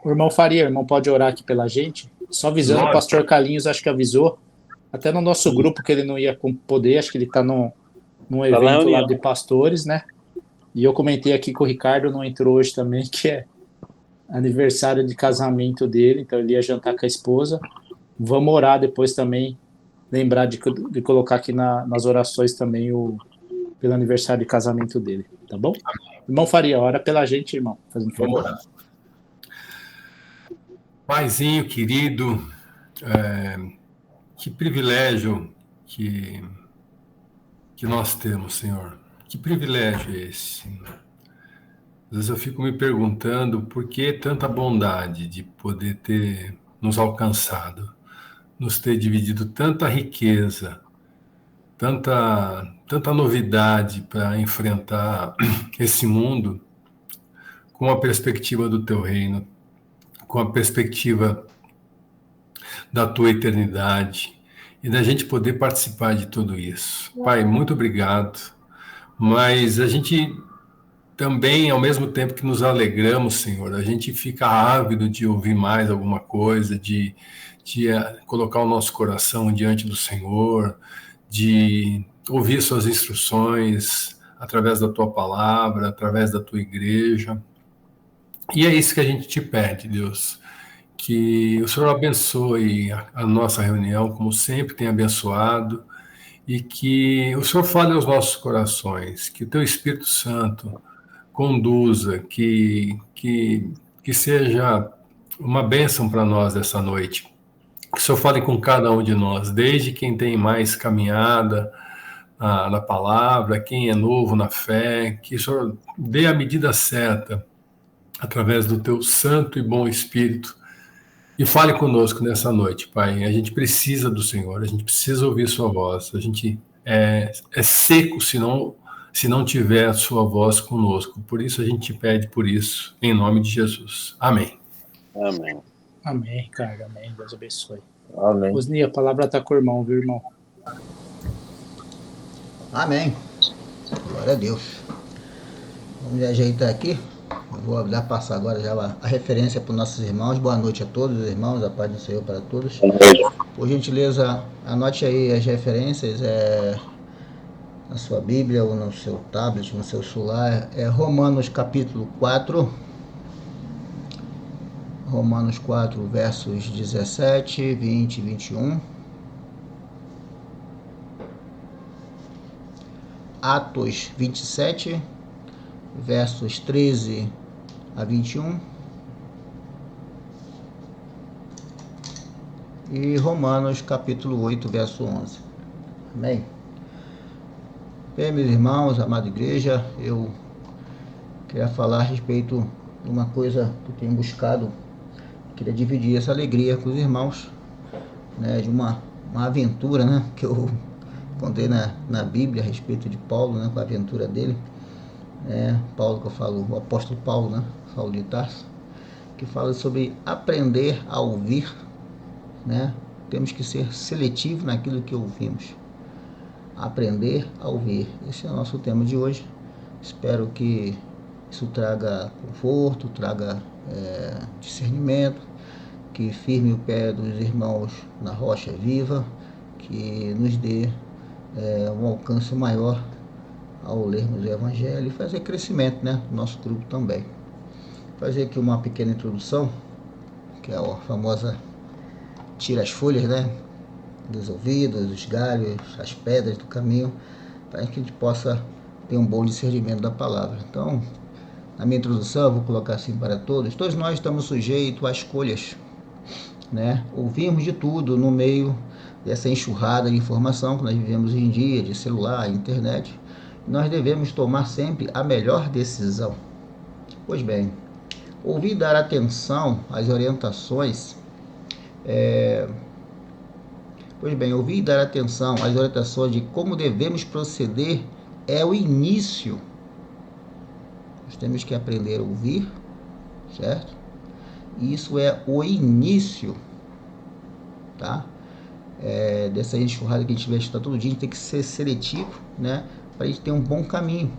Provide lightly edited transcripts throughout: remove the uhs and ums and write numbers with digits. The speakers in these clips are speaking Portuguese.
O irmão Faria, o irmão pode orar aqui pela gente? Só avisando, o Lógico. pastor Carlinhos acho que avisou, até no nosso grupo que ele não ia poder, acho que ele está num Tá na evento lá reunião. de pastores, né? E eu comentei aqui que o Ricardo não entrou hoje também, que é aniversário de casamento dele, então ele ia jantar com a esposa. Vamos orar depois também, lembrar de colocar aqui nas orações também pelo aniversário de casamento dele, tá bom? Irmão Faria, ora pela gente, irmão, fazendo Vamos favor. orar. Paizinho querido, que privilégio que nós temos, Senhor. Que privilégio é esse? Às vezes eu fico me perguntando por que tanta bondade de poder ter nos alcançado, nos ter dividido tanta riqueza, tanta novidade para enfrentar esse mundo com a perspectiva do teu reino, com a perspectiva da tua eternidade e da gente poder participar de tudo isso. Pai, muito obrigado. Mas a gente também, ao mesmo tempo que nos alegramos, Senhor, a gente fica ávido de ouvir mais alguma coisa, de colocar o nosso coração diante do Senhor, de ouvir suas instruções através da tua palavra, através da tua igreja. E é isso que a gente te pede, Deus. Que o Senhor abençoe a nossa reunião, como sempre tem abençoado, e que o Senhor fale aos nossos corações, que o teu Espírito Santo conduza, que seja uma bênção para nós essa noite. Que o Senhor fale com cada um de nós, desde quem tem mais caminhada na palavra, quem é novo na fé, que o Senhor dê a medida certa, através do teu santo e bom Espírito, e fale conosco nessa noite, Pai. A gente precisa do Senhor, a gente precisa ouvir sua voz. A gente é seco se não tiver a sua voz conosco. Por isso a gente pede por isso, em nome de Jesus. Amém. Amém. Amém, Ricardo, amém, Deus abençoe. Amém. Osni, a palavra está com o irmão, viu, irmão? Amém. Glória a Deus. Vamos ajeitar aqui. Eu vou passar agora já a referência para os nossos irmãos. Boa noite a todos os irmãos, a paz do Senhor para todos. Por gentileza, anote aí as referências na sua Bíblia ou no seu tablet, no seu celular. Romanos capítulo 4. Romanos 4, versos 17, 20 e 21. Atos 27, versos 13 a 21. E Romanos capítulo 8, verso 11. Amém? Bem, meus irmãos, amada igreja, eu queria falar a respeito de uma coisa que eu tenho buscado. Queria dividir essa alegria com os irmãos, né, de uma aventura, né, que eu contei na Bíblia a respeito de Paulo, né, com a aventura dele. Paulo, que eu falo, o apóstolo Paulo, né, Saulo de Tarso, que fala sobre aprender a ouvir, né? Temos que ser seletivos naquilo que ouvimos. Aprender a ouvir. Esse é o nosso tema de hoje. Espero que isso traga conforto, traga discernimento, que firme o pé dos irmãos na rocha viva, que nos dê um alcance maior ao lermos o Evangelho e fazer crescimento, né, do nosso grupo também. Vou fazer aqui uma pequena introdução, que é a famosa tira as folhas, né, dos ouvidos, os galhos, as pedras do caminho, para que a gente possa ter um bom discernimento da palavra. Então, na minha introdução, eu vou colocar assim para todos nós estamos sujeitos a escolhas, né? Ouvimos de tudo no meio dessa enxurrada de informação que nós vivemos hoje em dia, de celular, internet. Nós devemos tomar sempre a melhor decisão. Pois bem, ouvir e dar atenção às orientações, ouvir e dar atenção às orientações de como devemos proceder é o início. Nós temos que aprender a ouvir, certo? Isso é o início, tá? Dessa enxurrada que a gente vai estudar todo dia. A gente tem que ser seletivo, né? Para a gente ter um bom caminho.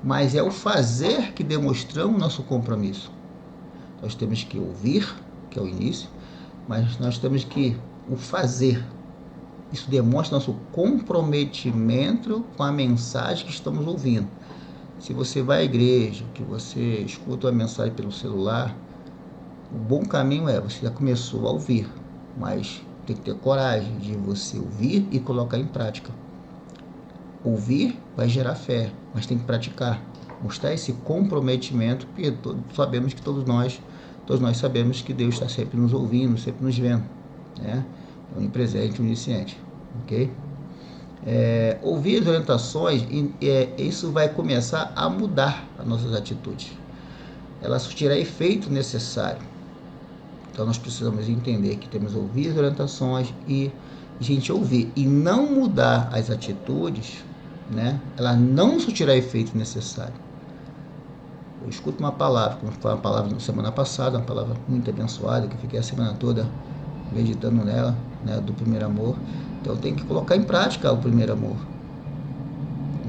Mas é o fazer que demonstramos nosso compromisso. nós temos que ouvir, que é o início, mas nós temos que o fazer. Isso demonstra nosso comprometimento com a mensagem que estamos ouvindo. Se você vai à igreja, que você escuta uma mensagem pelo celular, o bom caminho é, você já começou a ouvir, mas tem que ter coragem de você ouvir e colocar em prática. Ouvir vai gerar fé, mas tem que praticar. Mostrar esse comprometimento, porque sabemos que todos nós sabemos que Deus está sempre nos ouvindo, sempre nos vendo, né? É onipresente, onisciente, ok? Ouvir as orientações, isso vai começar a mudar as nossas atitudes. Ela surtirá efeito necessário. Então nós precisamos entender que temos que ouvir as orientações e a gente ouvir e não mudar as atitudes, né? Ela não surtirá efeito necessário. Eu escuto uma palavra, como foi uma palavra na semana passada, uma palavra muito abençoada, que eu fiquei a semana toda meditando nela, né, do primeiro amor. Então tem que colocar em prática o primeiro amor.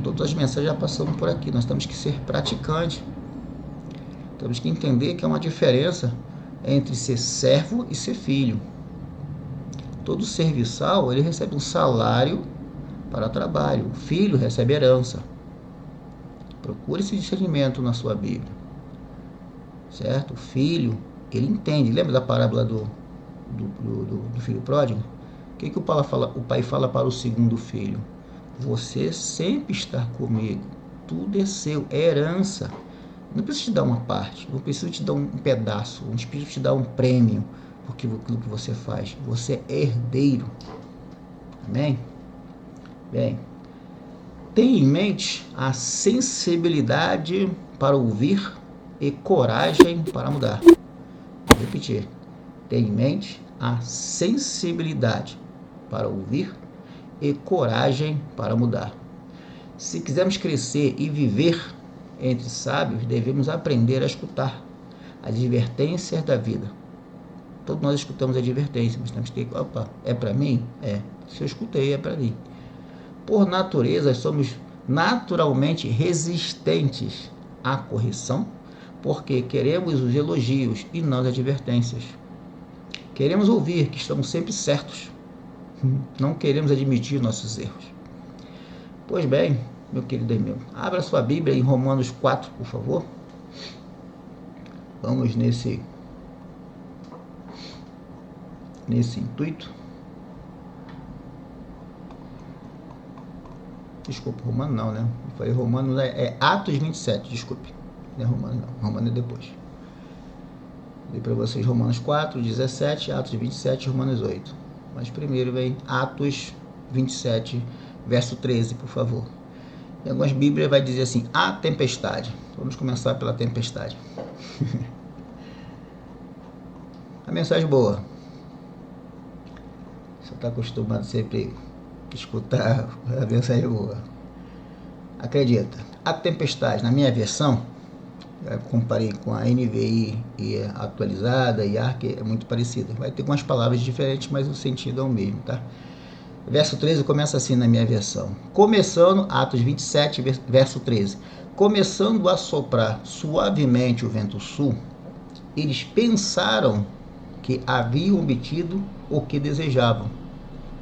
Todas as mensagens já passamos por aqui, nós temos que ser praticantes. Temos que entender que há uma diferença entre ser servo e ser filho. Todo serviçal, ele recebe um salário para trabalho. O filho recebe herança. Procure esse discernimento na sua Bíblia. Certo? O filho, ele entende. Lembra da parábola do filho pródigo? O que o pai fala para o segundo filho? Você sempre está comigo. Tudo é seu, é herança. Não preciso te dar uma parte, não preciso te dar um pedaço, não preciso te dar um prêmio por aquilo que você faz. Você é herdeiro. Amém? Bem, tenha em mente a sensibilidade para ouvir e coragem para mudar. Vou repetir. Tenha em mente a sensibilidade para ouvir e coragem para mudar. Se quisermos crescer e viver entre sábios, devemos aprender a escutar as advertências da vida. Todos nós escutamos advertências, mas temos que, é para mim? É. Se eu escutei, é para mim. Por natureza, somos naturalmente resistentes à correção, porque queremos os elogios e não as advertências. Queremos ouvir que estamos sempre certos. Não queremos admitir nossos erros. Pois bem, meu querido amigo, abra sua Bíblia em Romanos 4, por favor. Vamos nesse intuito. Desculpa, Romano não, né? Eu falei Romano, é Atos 27, desculpe. Não é Romano não, Romano é depois. Dei para vocês Romanos 4, 17, Atos 27, Romanos 8. Mas primeiro vem Atos 27, verso 13, por favor. Em algumas Bíblias vai dizer assim, a tempestade. Vamos começar pela tempestade. A mensagem boa. Você está acostumado sempre a escutar a mensagem boa. Acredita, a tempestade, na minha versão, eu comparei com a NVI e a atualizada e a ARC, é muito parecida. Vai ter algumas palavras diferentes, mas o sentido é o mesmo, tá? Verso 13 começa assim na minha versão. Começando, Atos 27, verso 13. Começando a soprar suavemente o vento sul, eles pensaram que haviam obtido o que desejavam.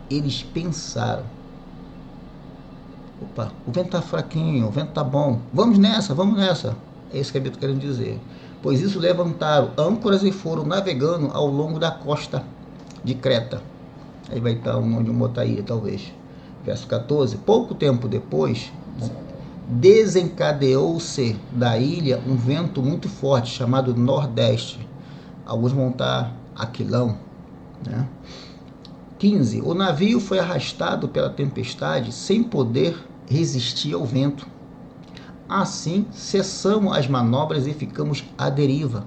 Eles pensaram. Opa, o vento está fraquinho, o vento está bom. Vamos nessa. É isso que eu estou querendo dizer. Pois isso levantaram âncoras e foram navegando ao longo da costa de Creta. Aí vai estar o nome de uma outra ilha, talvez. Verso 14. Pouco tempo depois, desencadeou-se da ilha um vento muito forte, chamado Nordeste. Alguns vão estar Aquilão, né? 15. O navio foi arrastado pela tempestade sem poder resistir ao vento. Assim, cessamos as manobras e ficamos à deriva.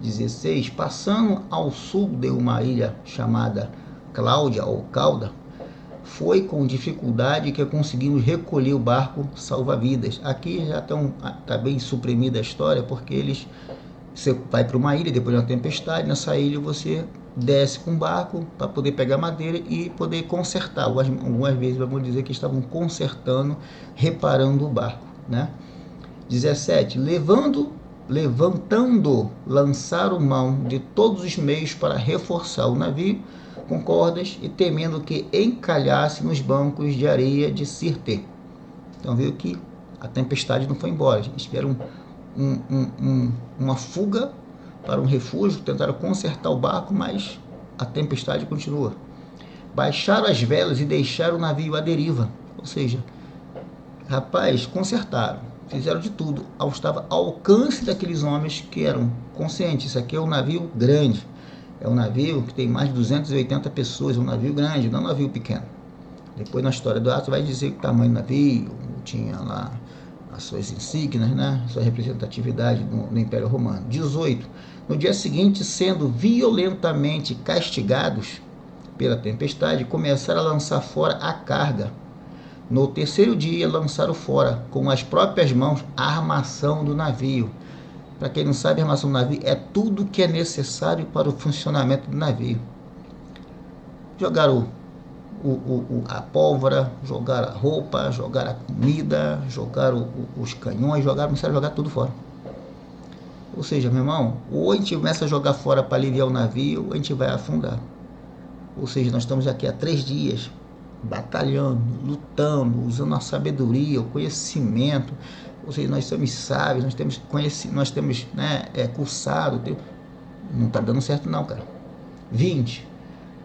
16. Passando ao sul de uma ilha chamada Cláudia ou Cauda, foi com dificuldade que conseguimos recolher o barco salva-vidas. Aqui já está bem suprimida a história, porque você vai para uma ilha depois de uma tempestade, nessa ilha você desce com o barco para poder pegar madeira e poder consertar. Algumas vezes vamos dizer que estavam consertando, reparando o barco, né? 17. Levando levantando, lançaram mão de todos os meios para reforçar o navio com cordas e temendo que encalhasse nos bancos de areia de Sirte. Então viu que a tempestade não foi embora. Eles tiveram uma fuga para um refúgio, tentaram consertar o barco, mas a tempestade continua. Baixaram as velas e deixaram o navio à deriva. Ou seja, rapaz, consertaram, fizeram de tudo. Estava ao alcance daqueles homens que eram conscientes. Isso aqui é um navio grande. É um navio que tem mais de 280 pessoas. É um navio grande, não é um navio pequeno. Depois, na história do ato, vai dizer que o tamanho do navio, tinha lá as suas insígnias, né? Sua representatividade no Império Romano. 18. No dia seguinte, sendo violentamente castigados pela tempestade, começaram a lançar fora a carga. No terceiro dia, lançaram fora, com as próprias mãos, a armação do navio. Para quem não sabe, a armação do navio é tudo que é necessário para o funcionamento do navio. Jogaram a pólvora, jogaram a roupa, jogaram a comida, jogaram os canhões, começaram a jogar tudo fora. Ou seja, meu irmão, ou a gente começa a jogar fora para aliviar o navio, ou a gente vai afundar. Ou seja, nós estamos aqui há 3 dias, batalhando, lutando, usando a sabedoria, o conhecimento. Ou seja, nós somos sábios, nós temos cursado. Não está dando certo não, cara. 20.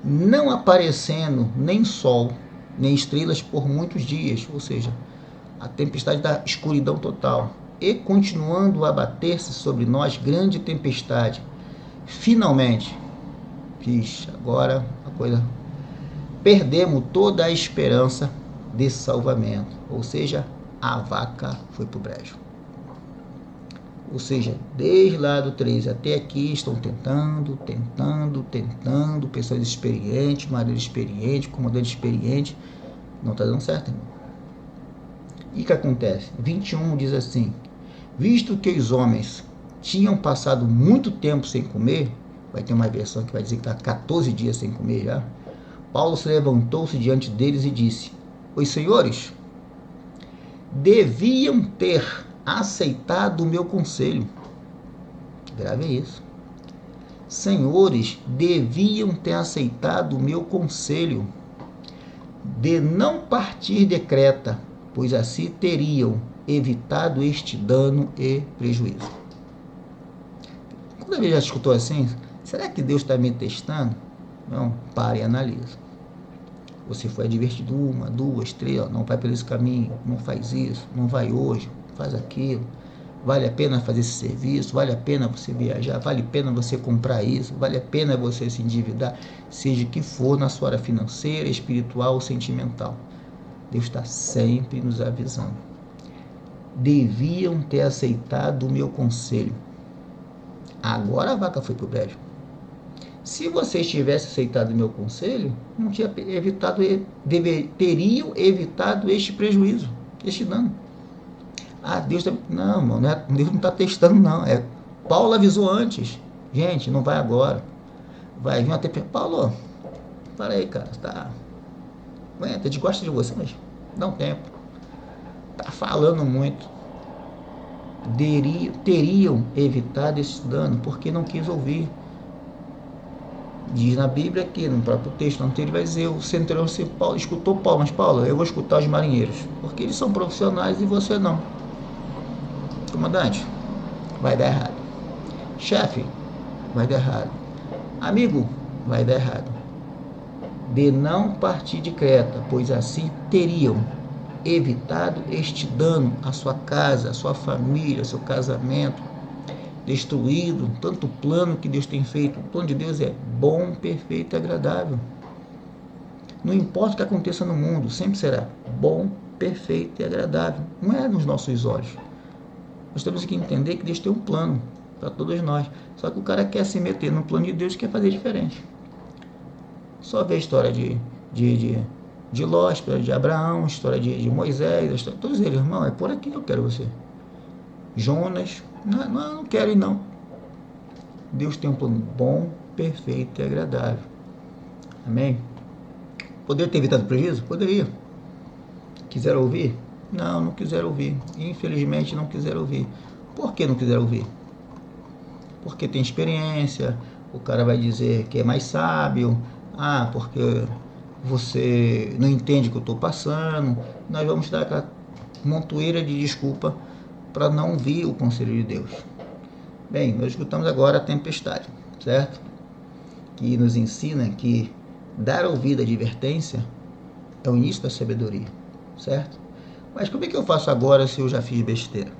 Não aparecendo nem sol, nem estrelas por muitos dias. Ou seja, a tempestade da escuridão total. E continuando a abater-se sobre nós grande tempestade. Finalmente, agora a coisa... Perdemos toda a esperança de salvamento. Ou seja, a vaca foi pro brejo. Ou seja, desde lá do 13 até aqui, estão tentando, pessoas experientes, marinheiro experiente, comandante experiente, não está dando certo, irmão. E o que acontece? 21 diz assim: visto que os homens tinham passado muito tempo sem comer, vai ter uma versão que vai dizer que está 14 dias sem comer já, Paulo se levantou-se diante deles e disse: os senhores deviam ter aceitado o meu conselho. Grave isso. Senhores, deviam ter aceitado o meu conselho de não partir de Creta, pois assim teriam evitado este dano e prejuízo. Quando a gente já escutou assim, será que Deus está me testando? Não, pare e analise. Você foi advertido 1, 2, 3, não vai por esse caminho, não faz isso, não vai hoje, faz aquilo. Vale a pena fazer esse serviço, vale a pena você viajar, vale a pena você comprar isso, vale a pena você se endividar, seja que for na sua área financeira, espiritual ou sentimental. Deus está sempre nos avisando. Deviam ter aceitado o meu conselho. Agora a vaca foi pro brejo. Se vocês tivessem aceitado o meu conselho, não tinha teriam evitado este prejuízo, este dano. Deus não, mano, Deus não está testando, não. Paulo avisou antes. Gente, não vai agora. Vai vir uma tempestade. Paulo, para aí, cara. Aguenta, a gente gosta de você, mas dá um tempo. Tá falando muito. Teriam evitado esse dano, porque não quis ouvir. Diz na Bíblia que, no próprio texto anterior, vai dizer: o centurião escutou Paulo, mas Paulo, eu vou escutar os marinheiros, porque eles são profissionais e você não. Comandante, vai dar errado. Chefe, vai dar errado. Amigo, vai dar errado. De não partir de Creta, pois assim teriam evitado este dano à sua casa, à sua família, ao seu casamento, destruído, tanto plano que Deus tem feito. O plano de Deus é bom, perfeito e agradável. Não importa o que aconteça no mundo, sempre será bom, perfeito e agradável. Não é nos nossos olhos. Nós temos que entender que Deus tem um plano para todos nós. Só que o cara quer se meter no plano de Deus e quer fazer diferente. Só ver a história de Ló, a história de Abraão, a história de Moisés, a história, todos eles, irmão, é por aqui que eu quero você. Jonas, não quero ir não. Deus tem um plano bom, perfeito e agradável. Amém? Poderia ter evitado prejuízo? Poderia. Quiseram ouvir? Não quiseram ouvir. Infelizmente não quiseram ouvir. Por que não quiseram ouvir? porque tem experiência, o cara vai dizer que é mais sábio, porque você não entende o que eu estou passando. Nós vamos dar aquela montoeira de desculpa para não ouvir o conselho de Deus. Bem, nós escutamos agora a tempestade, certo? Que nos ensina que dar ouvido à advertência é o início da sabedoria, certo? Mas como é que eu faço agora se eu já fiz besteira?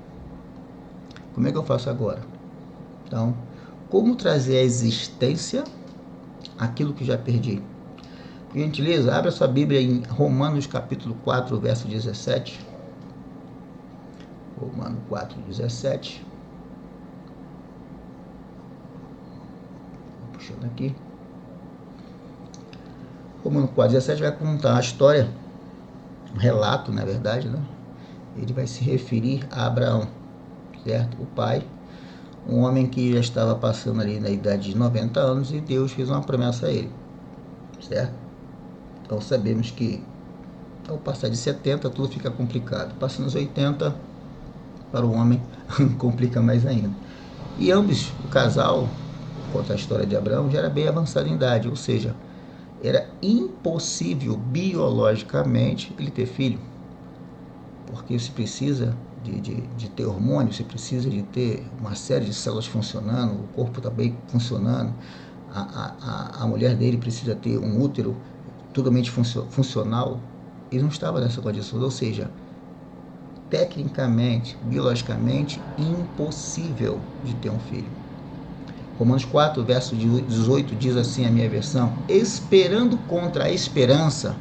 Como é que eu faço agora? Então, como trazer à existência aquilo que já perdi? Por gentileza, abra sua Bíblia em Romanos capítulo 4, verso 17. Romanos 4, 17. Vou puxando aqui. Romanos 4, 17 vai contar a história, um relato, na verdade, né? Ele vai se referir a Abraão, certo? O pai, um homem que já estava passando ali na idade de 90 anos e Deus fez uma promessa a ele, certo? Então sabemos que ao passar de 70 tudo fica complicado. Passando os 80, para o homem, complica mais ainda. E ambos, o casal, conta a história de Abraão, já era bem avançado em idade, ou seja, era impossível biologicamente ele ter filho, porque se precisa de ter hormônio, você precisa de ter uma série de células funcionando, o corpo está bem funcionando, a mulher dele precisa ter um útero totalmente funcional. Ele não estava nessa condição, ou seja, tecnicamente, biologicamente, impossível de ter um filho. Romanos 4, verso 18 diz assim, a minha versão: esperando contra a esperança.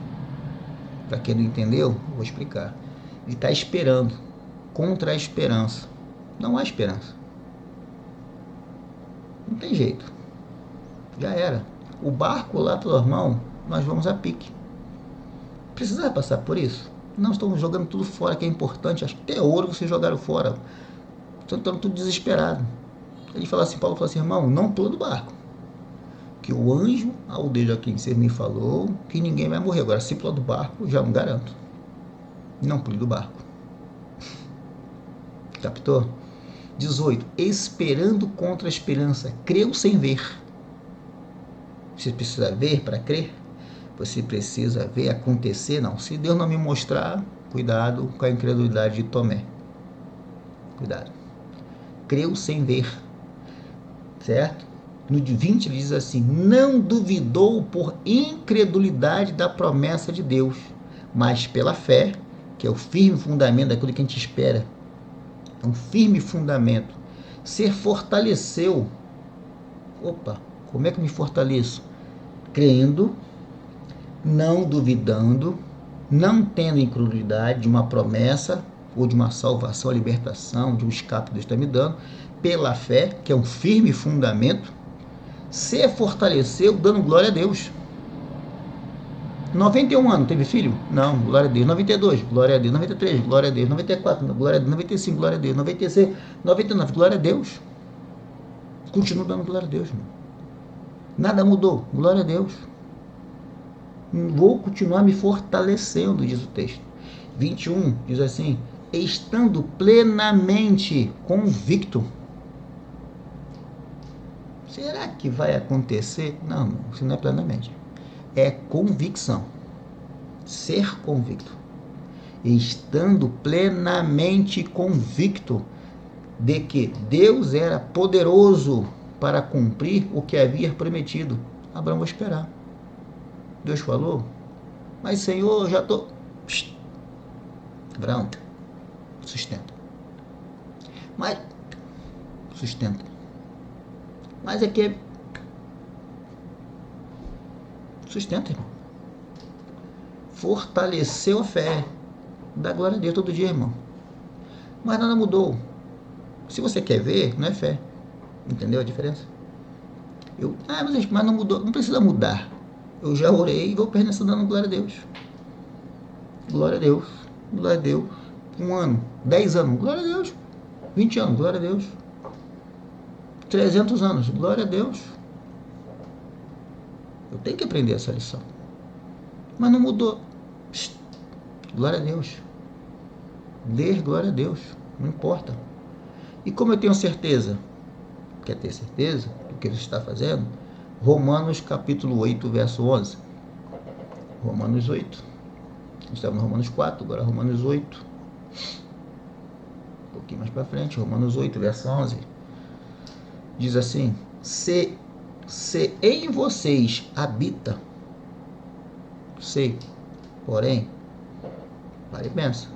Para quem não entendeu, vou explicar. Ele está esperando contra a esperança. Não há esperança. Não tem jeito. Já era. O barco lá, pelo irmão, nós vamos a pique. Precisava passar por isso? Não, estão jogando tudo fora, que é importante. Acho que até ouro vocês jogaram fora. Estão tudo desesperado. Ele fala assim, Paulo fala assim, irmão, não pula do barco. Que o anjo, aldeia quem você me falou, que ninguém vai morrer. Agora, se pular do barco, já não garanto. Não pule do barco. Captou? 18. Esperando contra a esperança. Creu sem ver. Você precisa ver para crer? Você precisa ver acontecer? Não. Se Deus não me mostrar, cuidado com a incredulidade de Tomé. Cuidado. Creu sem ver. Certo? No 20 ele diz assim, não duvidou por incredulidade da promessa de Deus, mas pela fé, que é o firme fundamento daquilo que a gente espera, é um firme fundamento, se fortaleceu. Opa, como é que eu me fortaleço? Crendo, não duvidando, não tendo incredulidade de uma promessa, ou de uma salvação, a libertação, de um escape que Deus está me dando, pela fé, que é um firme fundamento, se fortaleceu dando glória a Deus. 91 anos, teve filho? Não, glória a Deus. 92, glória a Deus. 93, glória a Deus. 94, glória a Deus. 95, glória a Deus. 96, 99, glória a Deus. Continuo dando glória a Deus, irmão. Nada mudou, glória a Deus. Vou continuar me fortalecendo, diz o texto. 21 diz assim, estando plenamente convicto. Será que vai acontecer? Não, isso não é plenamente. É convicção. Ser convicto. Estando plenamente convicto de que Deus era poderoso para cumprir o que havia prometido. Abraão, vou esperar. Deus falou, mas Senhor, já estou... Abraão, sustenta. Mas, sustenta. Mas é que sustenta, irmão. Fortaleceu a fé. Dá glória a Deus todo dia, irmão. Mas nada mudou. Se você quer ver, não é fé. Entendeu a diferença? Mas não mudou. Não precisa mudar. Eu já orei e vou permanecer dando glória a Deus. Glória a Deus. Glória a Deus. 1 ano, 10 anos, glória a Deus. 20 anos, glória a Deus. 300 anos, glória a Deus. Eu tenho que aprender essa lição. Mas não mudou. Glória a Deus. Dê glória a Deus. Não importa. E como eu tenho certeza? quer ter certeza do que você está fazendo? Romanos capítulo 8, verso 11. Romanos 8. Estamos no Romanos 4, agora Romanos 8. Um pouquinho mais para frente, Romanos 8, verso 11. Diz assim: se em vocês habita, porém, pare e pensa,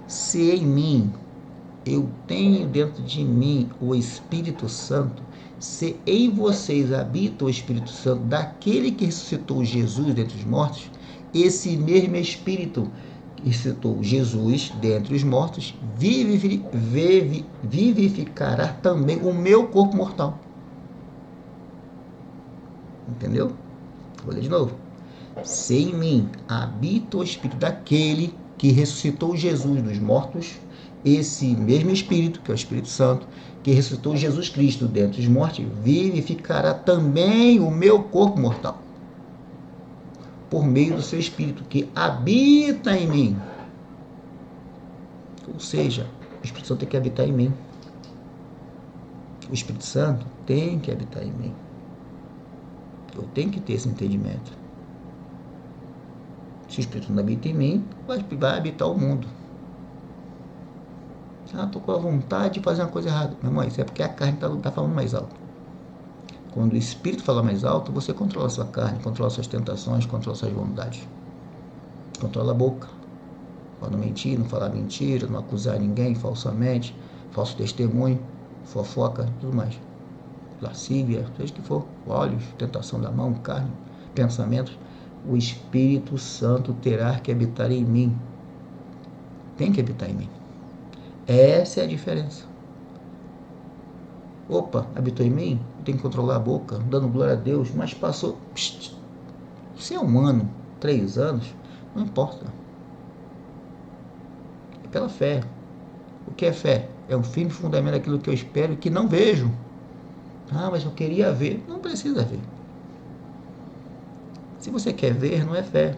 se em mim, eu tenho dentro de mim o Espírito Santo, se em vocês habita o Espírito Santo daquele que ressuscitou Jesus dentre os mortos, esse mesmo Espírito que ressuscitou Jesus dentre os mortos vivificará também o meu corpo mortal. Entendeu? Vou ler de novo. Se em mim habita o Espírito daquele que ressuscitou Jesus dos mortos, esse mesmo Espírito, que é o Espírito Santo, que ressuscitou Jesus Cristo dentre os mortos, vivificará também o meu corpo mortal, por meio do seu Espírito, que habita em mim. Ou seja, o Espírito Santo tem que habitar em mim. O Espírito Santo tem que habitar em mim. Eu tenho que ter esse entendimento. Se o Espírito não habita em mim, vai habitar o mundo. Estou com a vontade de fazer uma coisa errada. Meu irmão, isso é porque a carne está falando mais alto. Quando o Espírito fala mais alto, você controla a sua carne, controla suas tentações, controla suas vontades. Controla a boca. Para não mentir, não falar mentira, não acusar ninguém falsamente, falso testemunho, fofoca, tudo mais. Lascívia, seja o que for, olhos, tentação da mão, carne, pensamentos. O Espírito Santo terá que habitar em mim. Tem que habitar em mim. Essa é a diferença. Opa, habitou em mim? Tem que controlar a boca, dando glória a Deus, mas passou. Se é um ano, 3 anos, não importa. É pela fé. O que é fé? É um firme fundamento daquilo que eu espero e que não vejo. Mas eu queria ver. Não precisa ver. Se você quer ver, não é fé.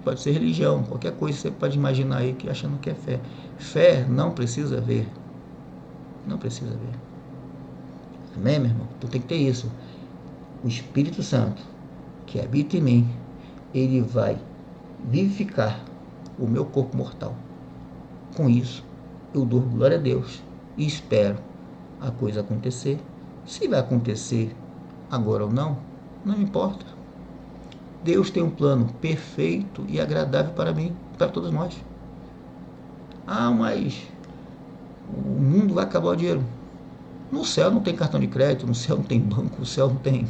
Pode ser religião, qualquer coisa você pode imaginar aí que achando que é fé. Fé não precisa ver. Não precisa ver. Amém, meu irmão? Então tem que ter isso. O Espírito Santo, que habita em mim, ele vai vivificar o meu corpo mortal. Com isso, eu dou glória a Deus e espero a coisa acontecer. Se vai acontecer agora ou não, não importa. Deus tem um plano perfeito e agradável para mim, para todos nós. Mas o mundo vai acabar o dinheiro. No céu não tem cartão de crédito, no céu não tem banco, no céu não tem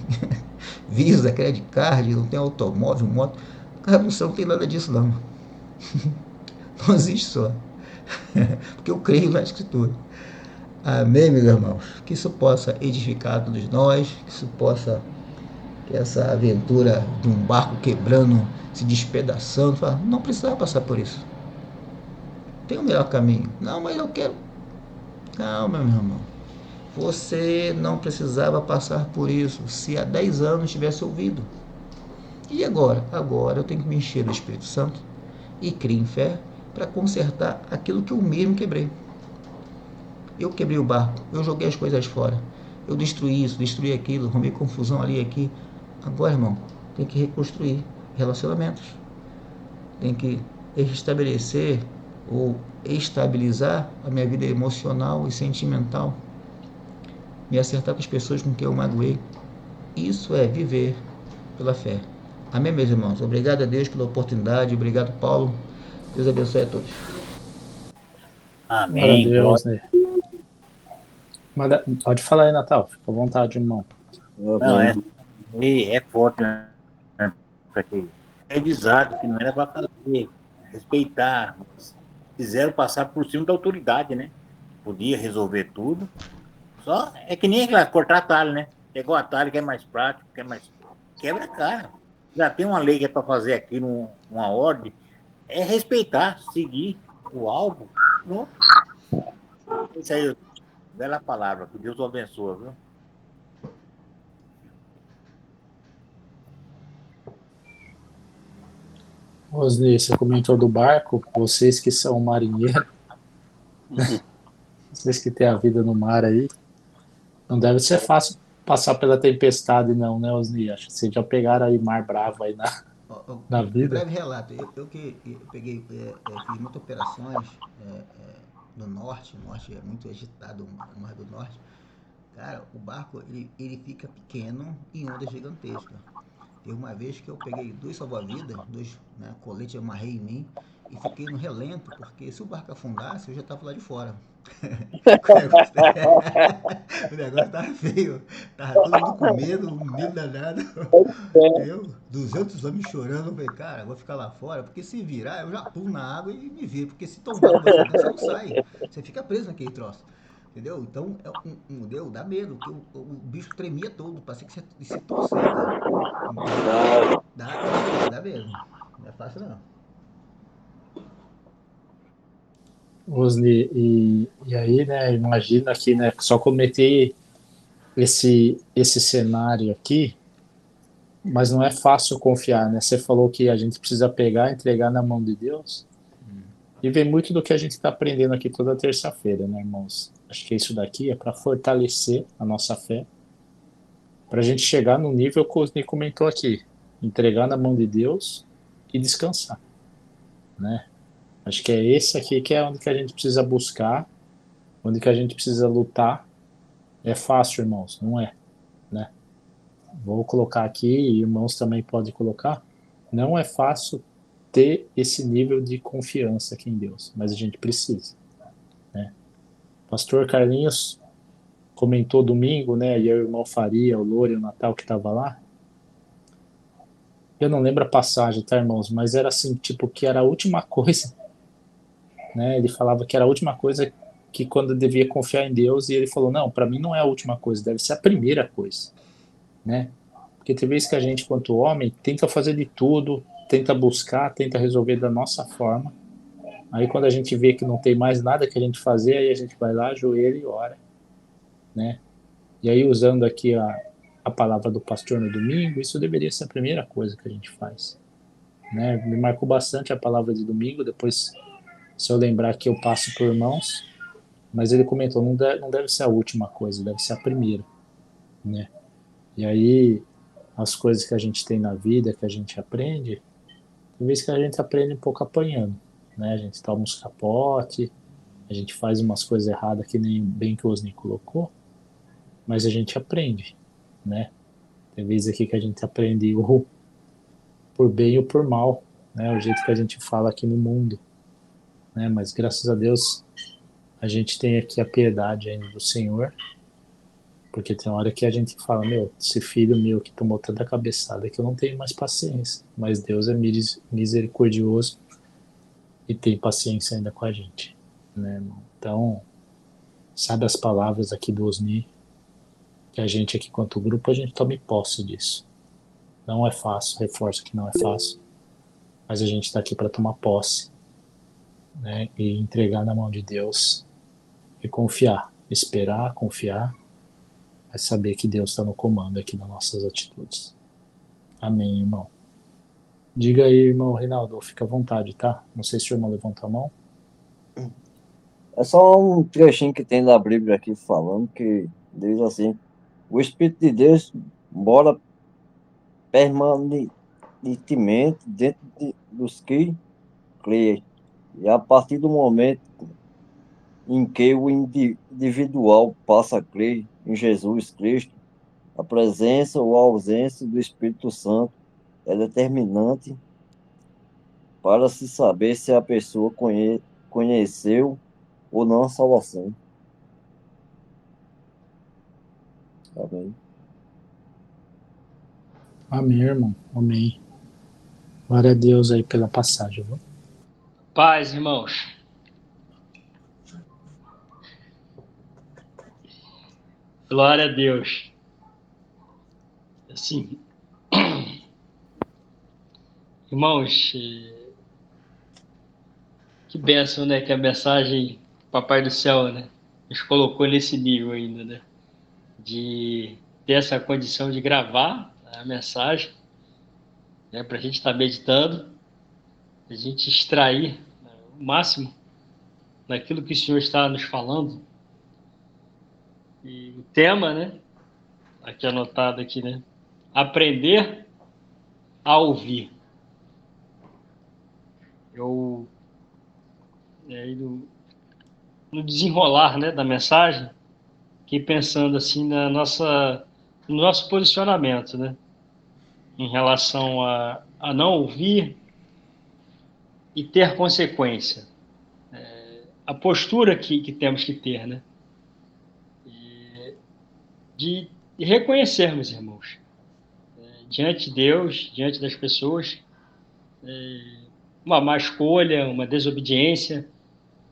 Visa, Credit Card, não tem automóvel, moto. Cara, no céu não tem nada disso não. Não existe só. Porque eu creio na Escritura. Amém, meus irmãos? Que isso possa edificar todos nós, que essa aventura de um barco quebrando, se despedaçando, não precisava passar por isso. Tem um melhor caminho. Não, mas eu quero. Calma, meu irmão. Você não precisava passar por isso se há 10 anos tivesse ouvido. E agora? Agora eu tenho que me encher do Espírito Santo e crer em fé para consertar aquilo que eu mesmo quebrei. Eu quebrei o barco, eu joguei as coisas fora, eu destruí isso, destruí aquilo, arrumei confusão ali e aqui. Agora, irmão, tem que reconstruir relacionamentos. Tem que restabelecer ou estabilizar a minha vida emocional e sentimental. Me acertar com as pessoas com quem eu magoei. Isso é viver pela fé. Amém, meus irmãos? Obrigado a Deus pela oportunidade. Obrigado, Paulo. Deus abençoe a todos. Amém. Glória a Deus, né? Pode falar aí, Natal. Fica à vontade, irmão. Não, é forte, né? Porque é avisado que não era para fazer, respeitar. Quiseram passar por cima da autoridade, né? Podia resolver tudo. Só é que nem cortar atalho, né? Pegou atalho que é mais prático, que é mais. Quebra a cara. Já tem uma lei que é para fazer aqui, uma ordem. É respeitar, seguir o alvo. Não? Isso aí, bela palavra. Que Deus o abençoe, viu? Rosnei, você comentou do barco, vocês que são marinheiros, vocês que têm a vida no mar aí, Não deve ser fácil passar pela tempestade, não, né, Osni? Acho que vocês já pegaram aí mar bravo aí na Um vida. breve relato. Eu que peguei, fiz muitas operações no norte. O norte é muito agitado, o mar do norte. Cara, o barco ele fica pequeno em ondas gigantescas. Teve uma vez que eu peguei 2 salva-vidas, 2, né, coletes, amarrei em mim e fiquei no relento, porque se o barco afundasse, eu já estava lá de fora. O negócio tava feio. Tava todo mundo com medo, um medo danado. Eu, 200 homens chorando, eu falei, cara, eu vou ficar lá fora, porque se virar, eu já pulo na água e me viro, porque se tombar com você dentro, você não sai. Você fica preso naquele troço. Entendeu? Então, deu, dá medo, porque o bicho tremia todo, parecia que você se torcer, cara. Então, dá medo. Não é fácil não. Osni, e aí, né, imagina aqui, né, só cometer esse cenário aqui, mas não é fácil confiar, né? Você falou que a gente precisa pegar, entregar na mão de Deus, e vem muito do que a gente está aprendendo aqui toda terça-feira, né, irmãos? Acho que isso daqui é para fortalecer a nossa fé, para a gente chegar no nível que o Osni comentou aqui, entregar na mão de Deus e descansar, né? Acho que é esse aqui que é onde que a gente precisa buscar, onde que a gente precisa lutar. É fácil, irmãos? Não é, né? Vou colocar aqui, e irmãos também podem colocar. Não é fácil ter esse nível de confiança aqui em Deus, mas a gente precisa, né? Pastor Carlinhos comentou domingo, né? E o irmão Faria, o Louro e o Natal que estava lá. Eu não lembro a passagem, tá, irmãos? Mas era assim, tipo, que era a última coisa, né? Ele falava que era a última coisa que quando devia confiar em Deus, e ele falou, não, para mim não é a última coisa, deve ser a primeira coisa, né? Porque tem vezes que a gente, quanto homem, tenta fazer de tudo, tenta buscar, tenta resolver da nossa forma. Aí quando a gente vê que não tem mais nada que a gente fazer, aí a gente vai lá, ajoelha e ora, né? E aí usando aqui a palavra do pastor no domingo, isso deveria ser a primeira coisa que a gente faz, né? Me marcou bastante a palavra de domingo, depois se eu lembrar que eu passo por irmãos, mas ele comentou, não deve ser a última coisa, deve ser a primeira, né? E aí as coisas que a gente tem na vida, que a gente aprende, tem vezes que a gente aprende um pouco apanhando, né? A gente toma uns capote, a gente faz umas coisas erradas que nem bem que o Osni colocou, mas a gente aprende, né? Tem vezes aqui que a gente aprende o por bem ou por mal, né? O jeito que a gente fala aqui no mundo, né? Mas graças a Deus a gente tem aqui a piedade ainda do Senhor, porque tem hora que a gente fala, meu, esse filho meu que tomou tanta cabeçada que eu não tenho mais paciência, mas Deus é misericordioso e tem paciência ainda com a gente, né? Então, sabe as palavras aqui do Osni, que a gente aqui quanto grupo, a gente tome posse disso. Não é fácil, reforço que não é fácil, mas a gente está aqui para tomar posse, né? E entregar na mão de Deus e confiar, esperar, confiar, mas saber que Deus está no comando aqui das nossas atitudes. Amém, irmão. Diga aí, irmão Reinaldo, fica à vontade, tá? Não sei se o irmão levantou a mão. É só um trechinho que tem da Bíblia aqui falando que diz assim: o Espírito de Deus mora permanentemente dentro dos que creem. E a partir do momento em que o individual passa a crer em Jesus Cristo, a presença ou a ausência do Espírito Santo é determinante para se saber se a pessoa conheceu ou não a salvação. Amém. Amém, irmão. Amém. Glória a Deus aí pela passagem, viu? Paz, irmãos. Glória a Deus. Assim, irmãos, que bênção, né? Que a mensagem Papai do Céu, né? Nos colocou nesse nível ainda, né? De ter essa condição de gravar a mensagem, né? Para a gente estar meditando, a gente extrair, né, o máximo daquilo que o Senhor está nos falando. E o tema, né? Aqui anotado aqui, né? Aprender a ouvir. Eu, no desenrolar, né, da mensagem, fiquei pensando assim no nosso posicionamento, né? Em relação a não ouvir e ter consequência. A postura que temos que ter, né? De reconhecermos, irmãos, diante de Deus, diante das pessoas, uma má escolha, uma desobediência,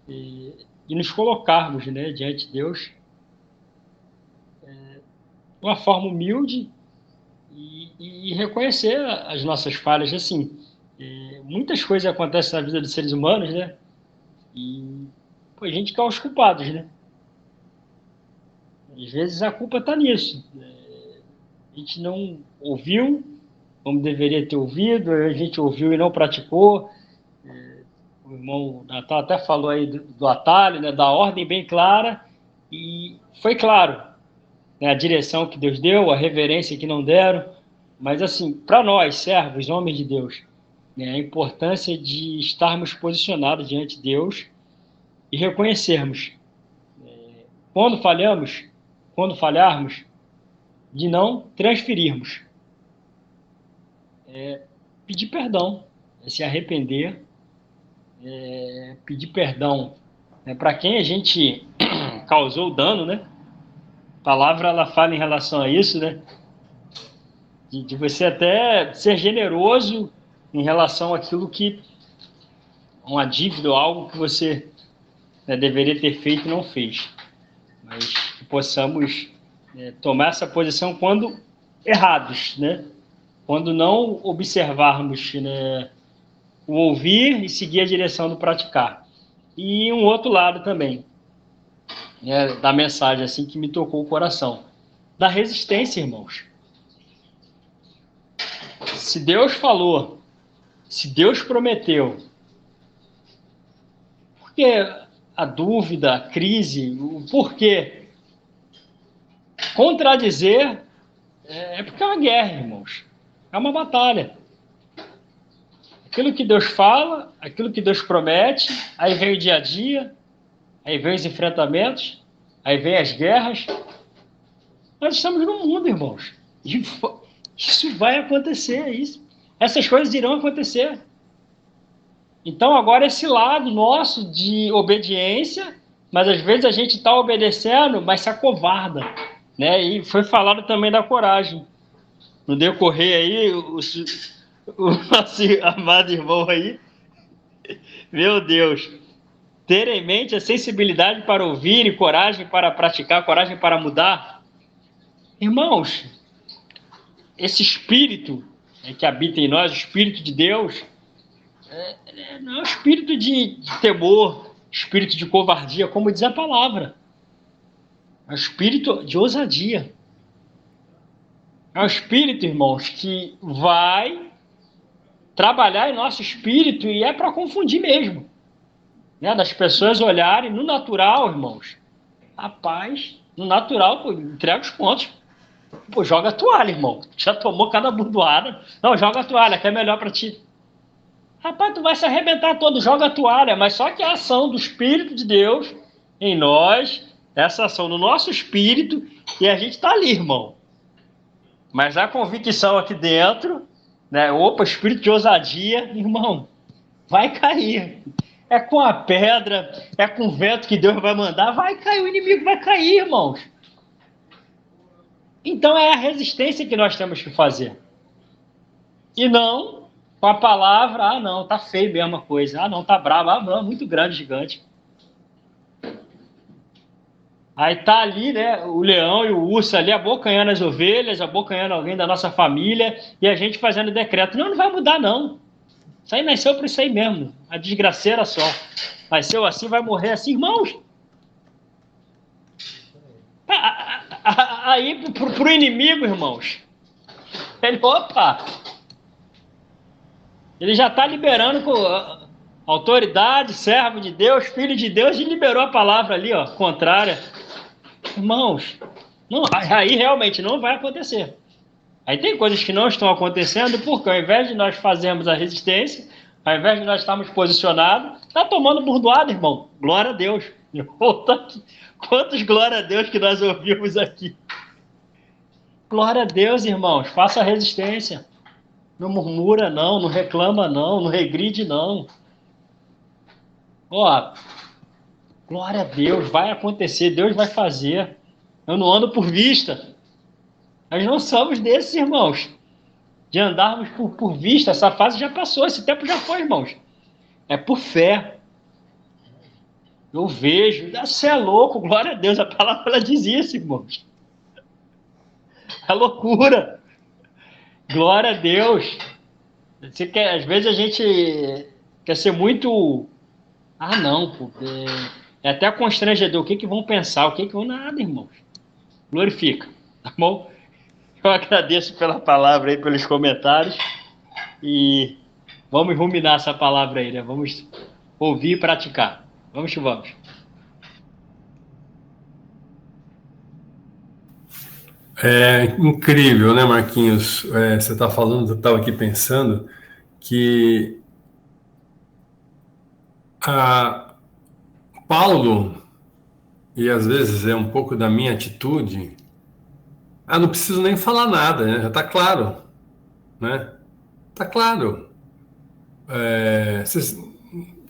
e nos colocarmos, né, diante de Deus de uma forma humilde e reconhecer as nossas falhas. Assim, muitas coisas acontecem na vida dos seres humanos, né? E a gente quer os culpados, né? Às vezes a culpa está nisso. A gente não ouviu como deveria ter ouvido, a gente ouviu e não praticou. O irmão Natal até falou aí do atalho, né? Da ordem bem clara, e foi claro, né? A direção que Deus deu, a reverência que não deram. Mas, assim, para nós, servos, homens de Deus, né? A importância de estarmos posicionados diante de Deus e reconhecermos, quando falhamos, quando falharmos, de não transferirmos. Pedir perdão, se arrepender, pedir perdão, para quem a gente causou dano, né? A palavra ela fala em relação a isso, né? De você até ser generoso em relação àquilo que uma dívida ou algo que você deveria ter feito e não fez. Mas que possamos tomar essa posição quando errados, né? Quando não observarmos, né, o ouvir e seguir a direção do praticar. E um outro lado também, né, da mensagem assim que me tocou o coração, da resistência, irmãos. Se Deus falou, se Deus prometeu, por que a dúvida, a crise, o porquê? Contradizer é porque é uma guerra, irmãos. É uma batalha. Aquilo que Deus fala, aquilo que Deus promete, aí vem o dia a dia, aí vem os enfrentamentos, aí vem as guerras. Nós estamos no mundo, irmãos. Isso vai acontecer, isso. Essas coisas irão acontecer. Então, agora, esse lado nosso de obediência, mas às vezes a gente está obedecendo, mas se acovarda, né? E foi falado também da coragem. No decorrer aí, o nosso amado irmão aí, meu Deus, ter em mente a sensibilidade para ouvir e coragem para praticar, coragem para mudar. Irmãos, esse espírito que habita em nós, o Espírito de Deus, não é um espírito de temor, espírito de covardia, como diz a palavra. É um espírito de ousadia. É um espírito, irmãos, que vai trabalhar em nosso espírito e é para confundir mesmo. Né? Das pessoas olharem no natural, irmãos. Rapaz, no natural, pô, entrega os pontos. Pô, joga a toalha, irmão. Já tomou cada burdoada. Não, joga a toalha, que é melhor para ti. Rapaz, tu vai se arrebentar todo, joga a toalha. Mas só que a ação do Espírito de Deus em nós, essa ação no nosso espírito, e a gente está ali, irmão. Mas a convicção aqui dentro, né? Opa, espírito de ousadia, irmão, vai cair. É com a pedra, é com o vento que Deus vai mandar, vai cair, o inimigo vai cair, irmãos. Então é a resistência que nós temos que fazer. E não com a palavra, não, tá feio mesmo a coisa, não, tá bravo, não, muito grande, gigante. Aí tá ali, né, o leão e o urso ali abocanhando as ovelhas, abocanhando alguém da nossa família, e a gente fazendo decreto. Não vai mudar, não. Isso aí nasceu por isso aí mesmo. A desgraceira só. Nasceu assim, vai morrer assim. Irmãos, aí pro inimigo, irmãos, ele já tá liberando com autoridade, servo de Deus, filho de Deus, e liberou a palavra ali, ó, contrária. Irmãos, não, aí realmente não vai acontecer. Aí tem coisas que não estão acontecendo porque ao invés de nós fazermos a resistência, ao invés de nós estarmos posicionados, está tomando burdoada, irmão. Glória a Deus. Quantos glória a Deus que nós ouvimos aqui. Glória a Deus, irmãos. Faça a resistência. Não murmura, não reclama, não regride, não. Ó, glória a Deus, vai acontecer, Deus vai fazer. Eu não ando por vista. Nós não somos desses, irmãos. De andarmos por vista, essa fase já passou, esse tempo já foi, irmãos. É por fé. Eu vejo, você é louco, glória a Deus, a palavra ela diz isso, irmãos. É loucura. Glória a Deus. Às vezes a gente quer ser muito... não, porque é até constrangedor. O que vão pensar? O que vão... Nada, irmãos. Glorifica, tá bom? Eu agradeço pela palavra aí, pelos comentários. E vamos ruminar essa palavra aí, né? Vamos ouvir e praticar. Vamos que vamos. É incrível, né, Marquinhos? Você está falando, eu estava aqui pensando que Paulo, e às vezes é um pouco da minha atitude, não preciso nem falar nada, né? Já está claro, né? Está claro.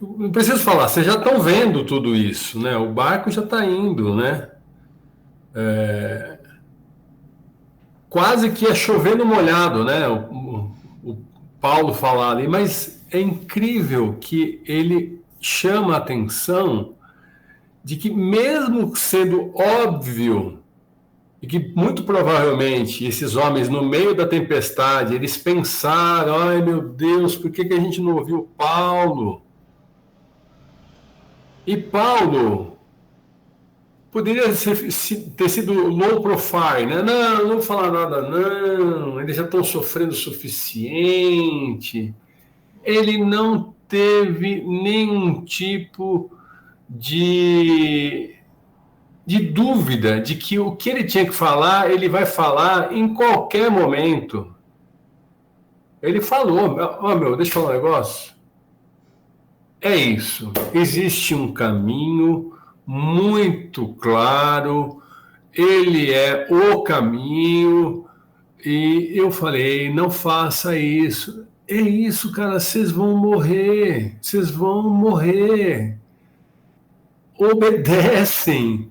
Não preciso falar, vocês já estão vendo tudo isso, né? O barco já está indo, né? Quase que é chover no molhado, né? O Paulo falar ali, mas é incrível que ele chama a atenção de que, mesmo sendo óbvio, e que muito provavelmente esses homens, no meio da tempestade, eles pensaram: ai meu Deus, por que a gente não ouviu Paulo? E Paulo poderia ter sido low profile, né? Não vou falar nada, não, eles já estão sofrendo o suficiente. Ele não teve nenhum tipo de dúvida de que o que ele tinha que falar, ele vai falar em qualquer momento. Ele falou: deixa eu falar um negócio. É isso, existe um caminho muito claro, ele é o caminho, e eu falei: não faça isso. É isso, cara, vocês vão morrer. Obedeçam.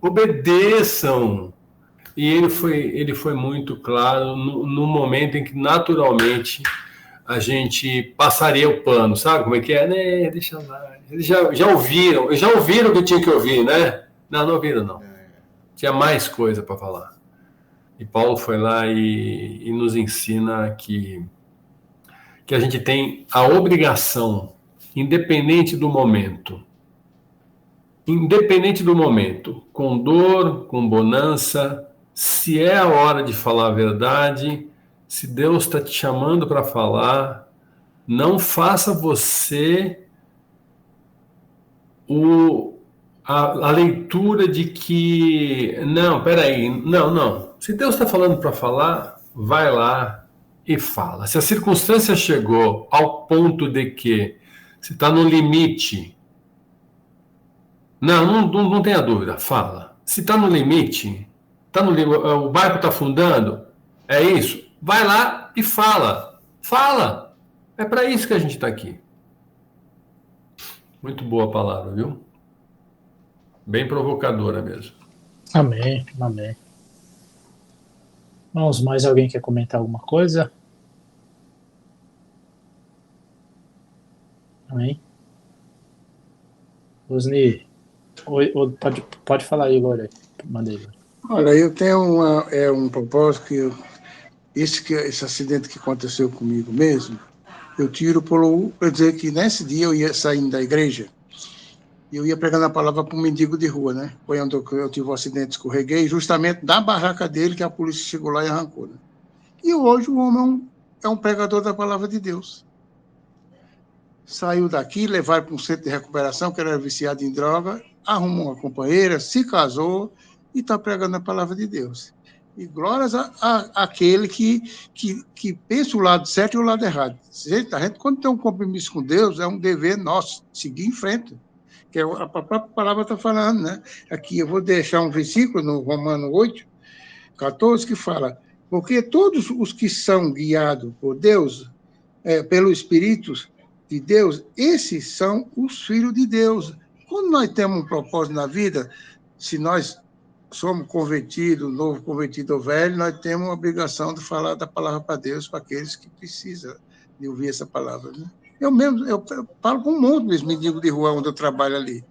E ele foi muito claro no momento em que, naturalmente, a gente passaria o pano, sabe como é que é? Né? Deixa lá. Eles já ouviram o que tinha que ouvir, né? Não ouviram, não. Tinha mais coisa para falar. E Paulo foi lá e nos ensina que a gente tem a obrigação, independente do momento, com dor, com bonança, se é a hora de falar a verdade, se Deus está te chamando para falar, não faça você a leitura de que, não, peraí, não. Se Deus está falando para falar, vai lá e fala. Se a circunstância chegou ao ponto de que você está no limite, não tenha dúvida, fala. Se está no limite, o barco está afundando, é isso, vai lá e fala. Fala! É para isso que a gente está aqui. Muito boa a palavra, viu? Bem provocadora mesmo. Amém. Vamos, mais alguém quer comentar alguma coisa? Amém. Osni, pode falar aí agora. Mandei. Olha, eu tenho um propósito que esse acidente que aconteceu comigo mesmo, eu tiro para dizer que nesse dia eu ia saindo da igreja e eu ia pregando a palavra para um mendigo de rua, né? Foi onde eu tive um acidente, escorreguei, justamente da barraca dele, que a polícia chegou lá e arrancou, né? E hoje o homem é um pregador da palavra de Deus. Saiu daqui, levaram para um centro de recuperação, que era viciado em droga, arrumou uma companheira, se casou, e está pregando a palavra de Deus. E glórias àquele que pensa o lado certo e o lado errado. A gente, quando tem um compromisso com Deus, é um dever nosso seguir em frente. Que a própria palavra está falando, né? Aqui eu vou deixar um versículo no Romano 8, 14, que fala: porque todos os que são guiados por Deus, pelo Espírito de Deus, esses são os filhos de Deus. Quando nós temos um propósito na vida, se nós somos convertidos, novo convertido ou velho, nós temos a obrigação de falar da palavra para Deus, para aqueles que precisam de ouvir essa palavra. Né? Eu falo com um monte dos mendigos de rua onde eu trabalho ali.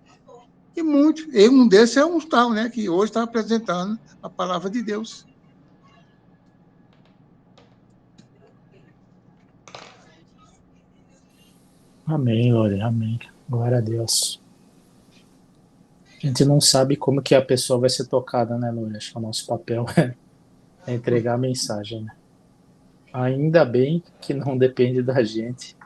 E muitos. E um desses é um tal, né, que hoje está apresentando a palavra de Deus. Amém, Lore, amém. Glória a Deus. A gente não sabe como que a pessoa vai ser tocada, né, Lore? Acho que o nosso papel é entregar a mensagem, né? Ainda bem que não depende da gente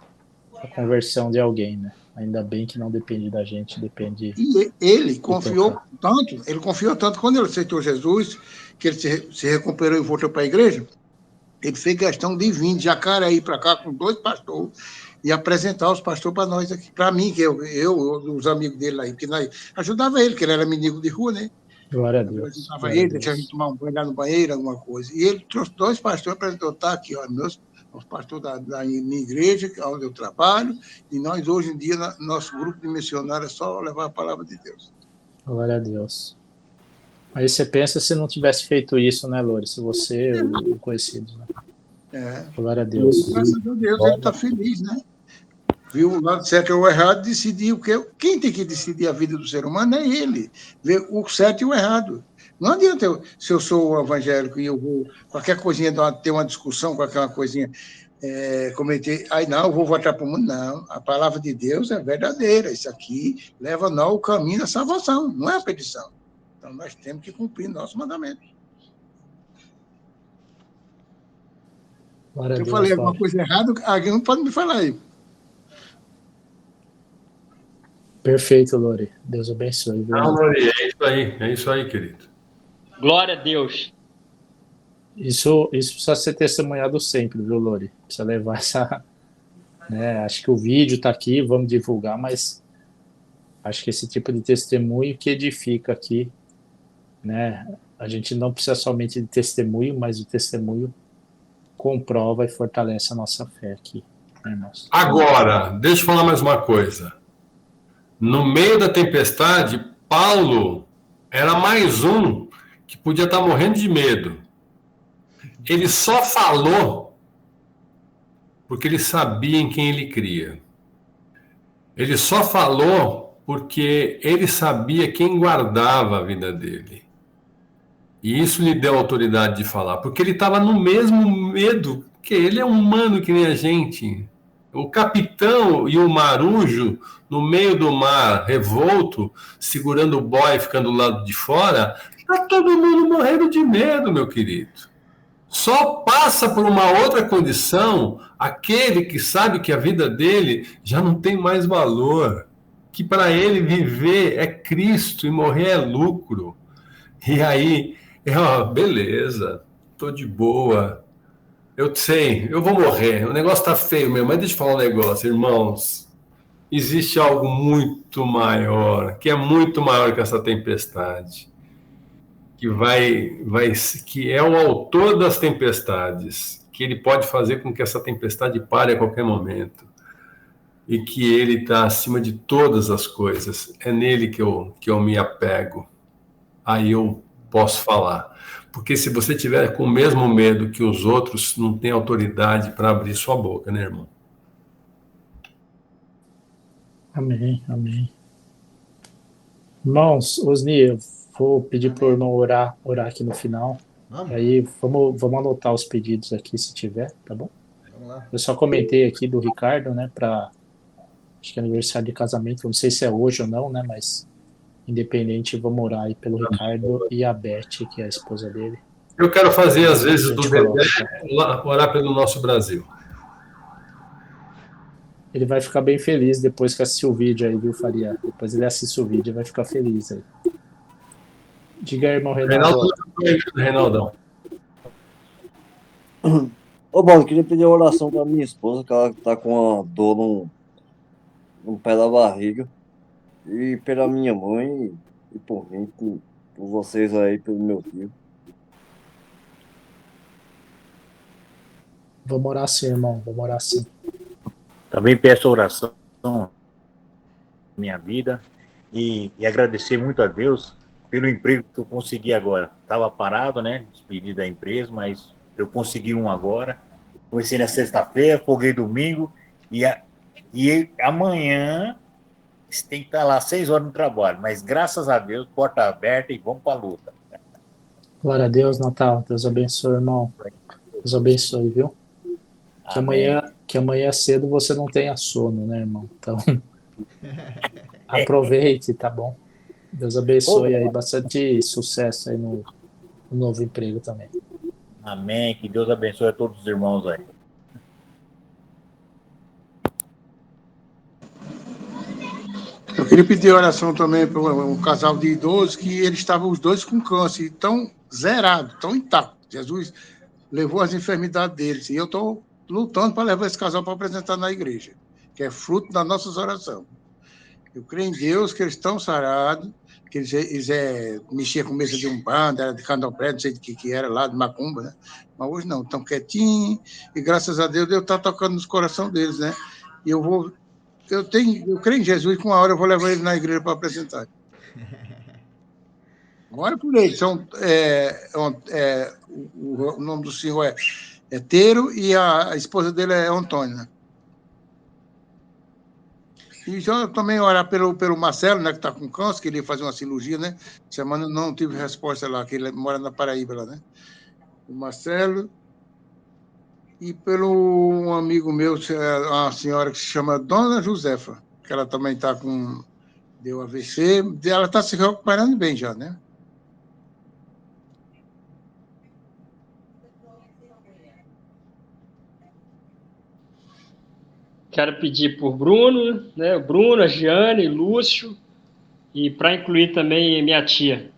a conversão de alguém, né? Ainda bem que não depende da gente, depende... E ele confiou tanto, quando ele aceitou Jesus, que ele se recuperou e voltou para a igreja, ele fez questão de vir de Jacareí para cá com 2 pastores e apresentar os pastores para nós aqui, para mim, que eu, os amigos dele aí, que nós ajudava ele, que ele era mendigo de rua, né? Glória a Deus. Ajudava ele, deixava a gente tomar um banho lá no banheiro, alguma coisa. E ele trouxe 2 pastores para apresentar, tá aqui, ó, os pastores da minha igreja, onde eu trabalho, e nós, hoje em dia, nosso grupo de missionários é só levar a palavra de Deus. Glória a Deus. Aí você pensa se não tivesse feito isso, né, Lore? Se você, o conhecido, né? Glória a Deus. Graças a Deus, ele está feliz, né? Viu o lado certo ou errado, decidir o que. Quem tem que decidir a vida do ser humano é ele. Ver o certo e o errado. Não adianta se eu sou evangélico e eu vou, qualquer coisinha, ter uma discussão, qualquer coisinha, cometer, aí não, eu vou votar para o mundo. Não, a palavra de Deus é verdadeira. Isso aqui leva nós ao caminho da salvação, não é a petição. Então nós temos que cumprir nosso mandamento. Glória Se a eu Deus, falei alguma coisa errada, alguém não pode me falar aí. Perfeito, Lore. Deus abençoe. Viu? Não, Lore, é isso aí, querido. Glória a Deus. Isso precisa ser testemunhado sempre, viu, Lore? Precisa levar essa... Né? Acho que o vídeo está aqui, vamos divulgar, mas acho que esse tipo de testemunho que edifica aqui, né? A gente não precisa somente de testemunho, mas o testemunho comprova e fortalece a nossa fé aqui, né, irmãos? Agora, deixa eu falar mais uma coisa. No meio da tempestade, Paulo era mais um que podia estar morrendo de medo. Ele só falou porque ele sabia em quem ele cria. Ele só falou porque ele sabia quem guardava a vida dele. E isso lhe deu autoridade de falar, porque ele estava no mesmo medo, que ele é humano que nem a gente. O capitão e o marujo, no meio do mar revolto, segurando o boy, ficando do lado de fora, está todo mundo morrendo de medo, meu querido. Só passa por uma outra condição aquele que sabe que a vida dele já não tem mais valor, que para ele viver é Cristo e morrer é lucro. E aí, beleza, tô de boa, eu sei, eu vou morrer, o negócio tá feio mesmo, mas deixa eu falar um negócio, irmãos, existe algo muito maior, que é muito maior que essa tempestade, que é o autor das tempestades, que ele pode fazer com que essa tempestade pare a qualquer momento, e que ele está acima de todas as coisas, é nele que eu me apego, aí eu posso falar. Porque se você tiver com o mesmo medo que os outros, não tem autoridade para abrir sua boca, né, irmão? Amém, amém. Irmãos, Osni, eu vou pedir para o irmão orar aqui no final. Aí vamos anotar os pedidos aqui, se tiver, tá bom? Vamos lá. Eu só comentei aqui do Ricardo, né, acho que é aniversário de casamento, não sei se é hoje ou não, né, mas independente, vamos orar aí pelo Ricardo e a Beth, que é a esposa dele. Eu quero fazer, às vezes, do Dedé, orar pelo nosso Brasil. Ele vai ficar bem feliz depois que assistir o vídeo aí, viu, Faria? Depois ele assiste o vídeo e vai ficar feliz aí. Diga aí, irmão Reinaldo. Reinaldão. Ô, mano, queria pedir uma oração pra minha esposa, que ela tá com uma dor no pé da barriga. E pela minha mãe e por mim, por vocês aí, pelo meu filho. Vamos orar sim, irmão. Vamos orar sim. Também peço oração na minha vida e agradecer muito a Deus pelo emprego que eu consegui agora. Estava parado, né? Despedi da empresa, mas eu consegui um agora. Comecei na sexta-feira, folguei domingo e amanhã tem que estar lá 6 horas no trabalho. Mas graças a Deus, porta aberta e vamos para a luta. Glória a Deus, Natal. Deus abençoe, irmão. Deus abençoe, viu? Que amanhã cedo você não tenha sono, né, irmão? Então, aproveite, tá bom? Deus abençoe aí, bastante sucesso aí no novo emprego também. Amém. Que Deus abençoe a todos os irmãos aí. Eu queria pedir oração também para um casal de idosos que eles estavam os dois com câncer, tão zerados, tão intactos. Jesus levou as enfermidades deles e eu estou lutando para levar esse casal para apresentar na igreja, que é fruto das nossas orações. Eu creio em Deus que eles estão sarados, que eles mexiam com mesa de umbanda, era de candomblé, não sei de que era lá, de macumba, né? Mas hoje não, estão quietinhos e graças a Deus está tocando nos corações deles, né? E eu creio em Jesus que uma hora eu vou levar ele na igreja para apresentar. Ora por ele. O nome do senhor é Teiro e a esposa dele é Antônia. E já também orar pelo Marcelo, né, que está com câncer, que ele ia fazer uma cirurgia, né? Semana não tive resposta lá, que ele mora na Paraíba lá, né? O Marcelo. E pelo um amigo meu, uma senhora que se chama Dona Josefa, que ela também está com... Deu AVC, ela está se recuperando bem já, né? Quero pedir por Bruno, né? Bruno, a Giane, Lúcio, e para incluir também minha tia.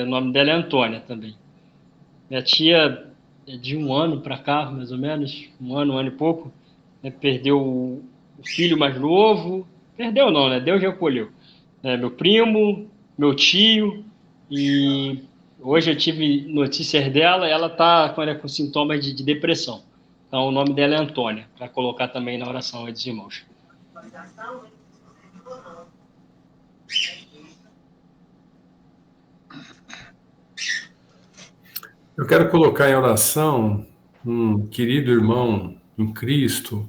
O nome dela é Antônia também. Minha tia é de 1 ano para cá, mais ou menos, 1 ano e pouco, né? Perdeu o filho mais novo. Perdeu não, né? Deus recolheu. Meu primo, meu tio, e hoje eu tive notícias dela, ela está com sintomas de depressão. Então o nome dela é Antônia, para colocar também na oração aí dos irmãos. Eu quero colocar em oração um querido irmão em Cristo.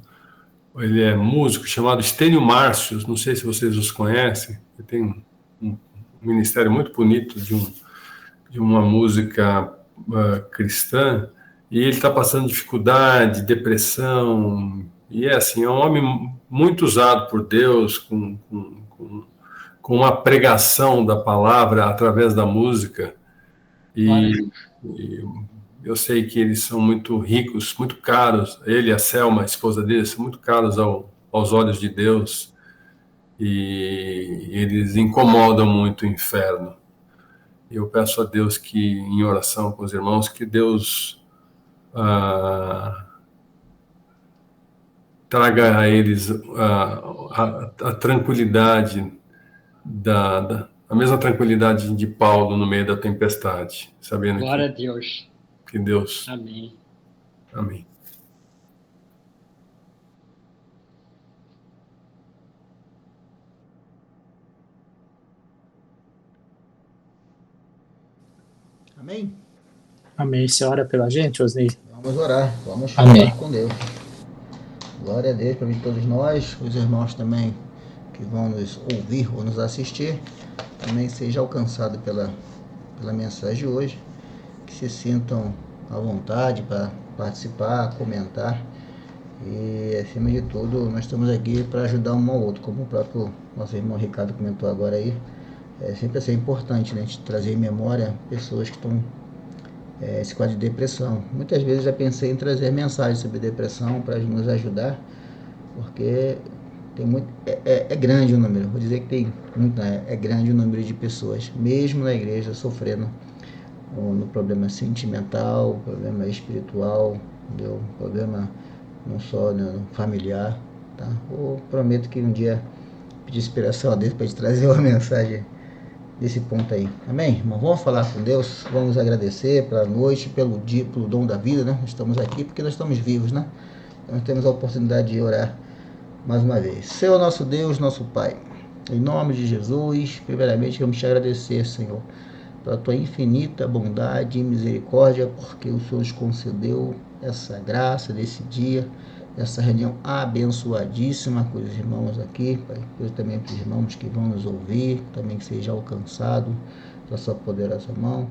Ele é músico, chamado Estênio Márcios, não sei se vocês os conhecem. Ele tem um ministério muito bonito de uma música cristã, e ele está passando dificuldade, depressão, e é assim, é um homem muito usado por Deus, com uma pregação da palavra através da música, e eu sei que eles são muito ricos, muito caros. Ele e a Selma, a esposa dele, são muito caros aos olhos de Deus. E eles incomodam muito o inferno. Eu peço a Deus que, em oração com os irmãos, que Deus traga a eles a tranquilidade, a mesma tranquilidade de Paulo no meio da tempestade, sabendo Glória a Deus. Que Deus... Amém. Amém. Amém? Amém. Você ora pela gente, Osni? Vamos orar, vamos falar com Deus. Glória a Deus para todos nós, os irmãos também que vão nos ouvir ou nos assistir, também seja alcançado pela mensagem de hoje, que se sintam à vontade para participar, comentar, e acima de tudo nós estamos aqui para ajudar um ao outro, como o próprio nosso irmão Ricardo comentou agora aí. É sempre assim, importante, né, a gente trazer em memória pessoas que estão esse quadro de depressão. Muitas vezes já pensei em trazer mensagens sobre depressão para nos ajudar, porque tem muito, é grande o número, vou dizer que tem muito, é grande o número de pessoas, mesmo na igreja, sofrendo no problema sentimental, problema espiritual, entendeu? Problema não só familiar, tá? Eu prometo que um dia pedir inspiração a Deus para te trazer uma mensagem desse ponto aí, amém? Irmão, vamos falar com Deus, vamos agradecer pela noite, pelo dia, pelo dom da vida, né? Estamos aqui porque nós estamos vivos, né? Nós temos a oportunidade de orar mais uma vez. Senhor nosso Deus, nosso Pai, em nome de Jesus, primeiramente vamos te agradecer, Senhor, pela tua infinita bondade e misericórdia, porque o Senhor nos concedeu essa graça desse dia, essa reunião abençoadíssima com os irmãos aqui, Pai, também para os irmãos que vão nos ouvir, também que seja alcançado pela sua poderosa mão.